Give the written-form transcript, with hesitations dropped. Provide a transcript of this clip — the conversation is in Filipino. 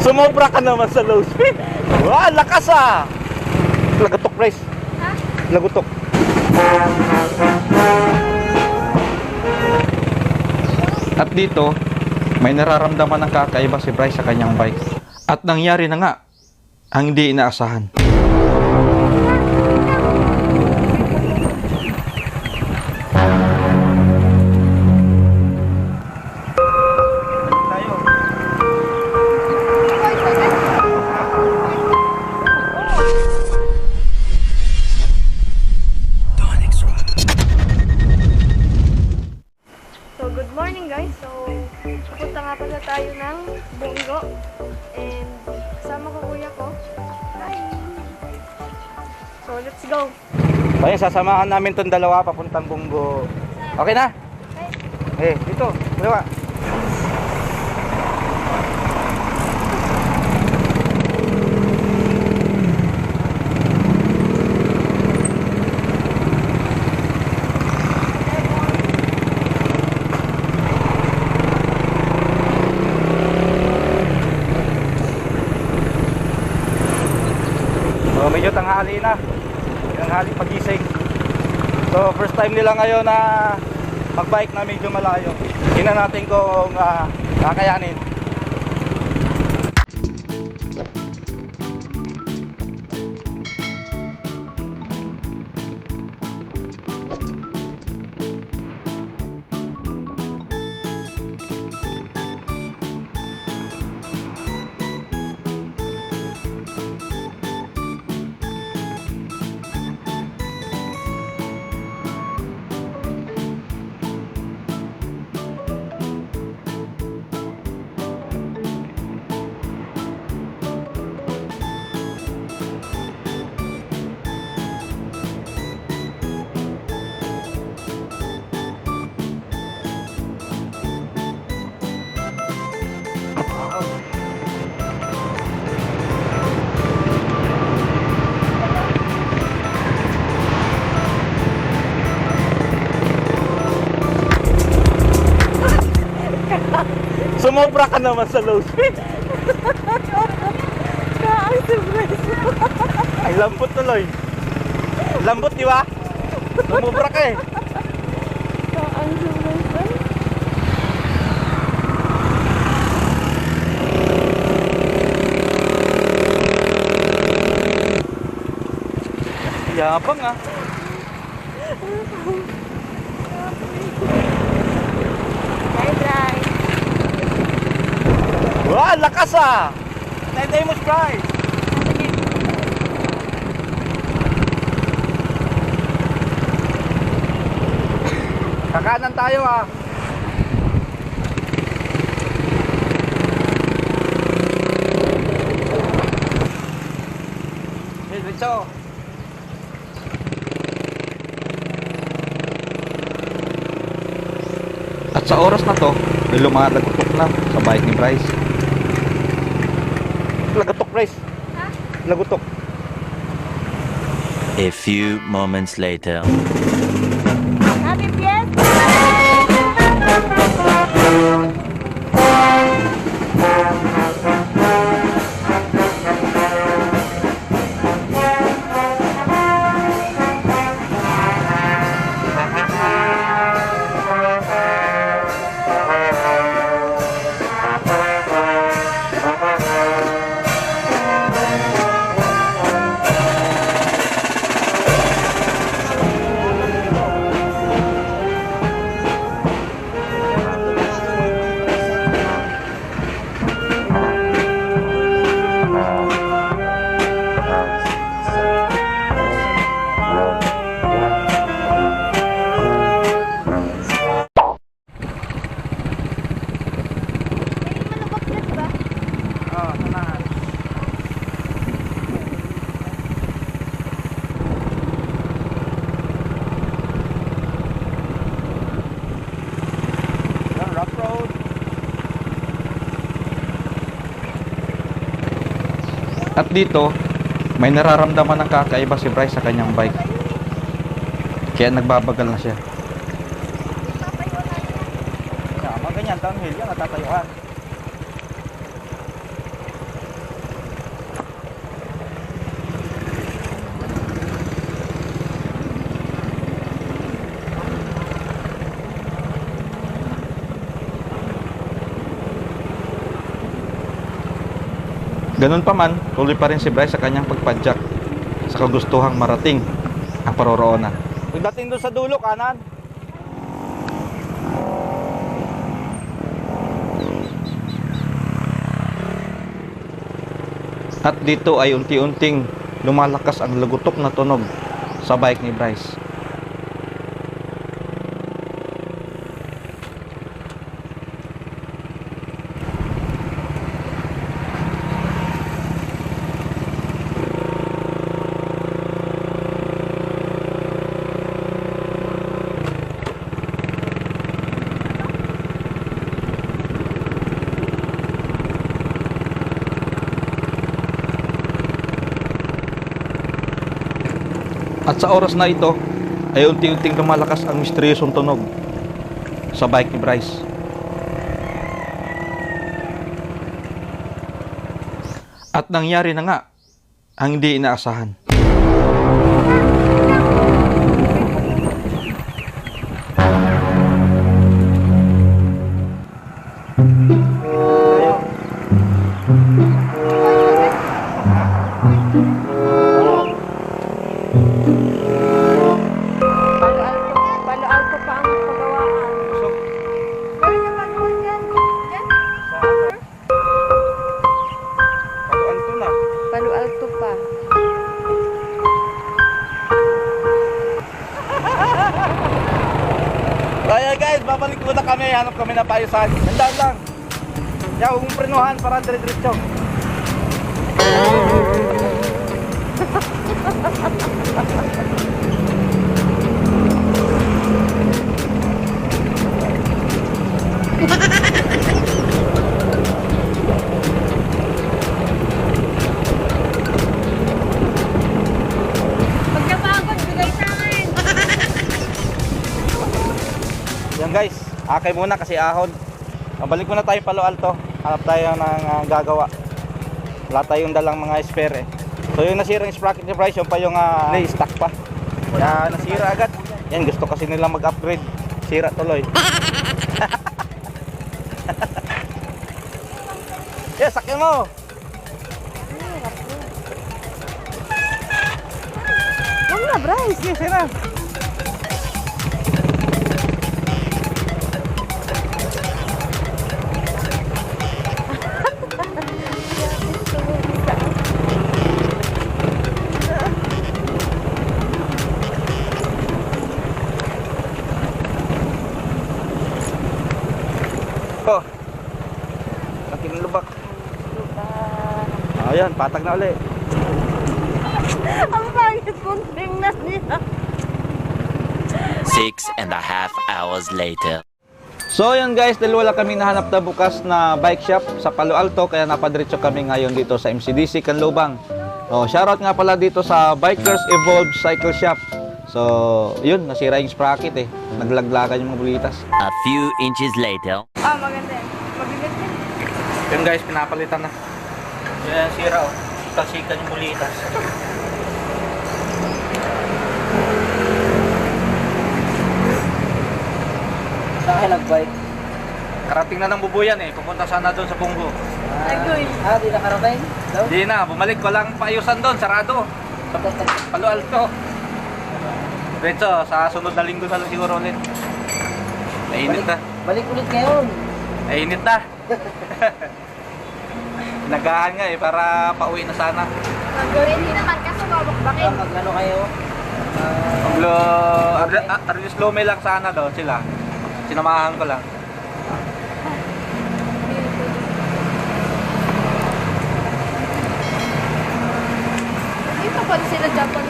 Sumobra ka naman sa low speed. Wow, lakas ah. Lagutok, Bryce. Ha? Lagutok. At dito, may nararamdaman ng kakaiba si Bryce sa kanyang bike. At nangyari na nga ang hindi inaasahan. So, good morning guys. So, pupunta nga pala tayo ng Bungo. And kasama ko kuya ko. Hi! So, let's go! Ayun, sasamahan namin tong dalawa papuntang Bungo. Okay na? Okay. Dito, dalawa. So, medyo tanghali na. Tanghali pagising. So, first time nila ngayon na magbike na medyo malayo. Tingnan natin kung kakayanin. Sumobra ka naman sa low speed. Kaang surprise mo! Ay, lambot tuloy. Lambot, di ba? Sumobra ka eh. Kaang surprise mo! Yabang ah. Bye-bye! Wow, lakas ah. Nintay mo, Bryce. Kakanan tayo ah. Diretso. At sa oras na to, may lumalagutok na sa bike ni Bryce. Lagutok, Bryce. Ha? Lagutok. A few moments later. Happy fiesta! At dito, may nararamdaman ng kakaiba si Bryce sa kanyang bike. Kaya nagbabagal na siya. Tama, ganyan, downhill yan, natatayuan. Ganun pa man, tuloy pa rin si Bryce sa kanyang pagpadyak sa kagustuhang marating ang paroroonan. Pagdating doon sa dulo, kanan. At dito ay unti-unting lumalakas ang lagutok na tunog sa bike ni Bryce. At sa oras na ito ay unti-unting lumalakas ang misteryosong tunog sa bike ni Bryce. At nangyari na nga ang hindi inaasahan. Palo Alto pa ang pagawaan. Pero naman mo yan. Yan? Palo Alto pa. Kaya guys, babalik muna kami. Hanap kami na paayusan. Handaan lang. Yan, huwag mong prenuhan para dire-diretso. Pagkapagod, bigay sa akin. Yan guys, akay muna kasi ahon. Balik muna tayo Palo Alto. Hanap tayo ng gagawa. Wala tayong dalang mga spare eh. So yung nasirang sprocket ni Bryce, yung pa yung stock pa. Kaya nasira agad. Yan, gusto kasi nilang mag-upgrade. Sira tuloy. Yeah, sakyan mo. Huwag na, Bryce. Sige, sira. Oh. Laki ng lubak. Ayan, patag na ulit. Ang pangit mong tingnan niya. 6.5 hours later. So yun guys, dahil wala kami nahanap na bukas na bike shop sa Palo Alto, kaya napadiretso kami ngayon dito sa MCDC Canlubang. Oh, shoutout nga pala dito sa Bikers Evolved Cycle Shop. So, yun, nasira yung sprocket eh. Naglaglagan yung mga bulitas. A few inches later. Ah, maganda yan. Mabigat yan. Yun guys, pinapalitan na. Yan, sira oh. Talsikan yung bulitas. Saan kayo nag-bike? Karating na ng bubuyan eh. Pupunta sana doon sa Bungo. Agoy. Di nakarating? No? Hindi na, bumalik. Walang paayusan doon. Sarado. Sa Palo Alto. Diretso, sa sunod na linggo na lang siguro ulit. Mainit na. Balik ulit ngayon. Mainit na. Nagahan nga eh, para pauwi na sana. Agoy. Hindi naman kaso babakbakin. Mag-ano kayo? Arlis Lome lang sana doon sila. Sinamahan ko lang. Dito pa sila Japan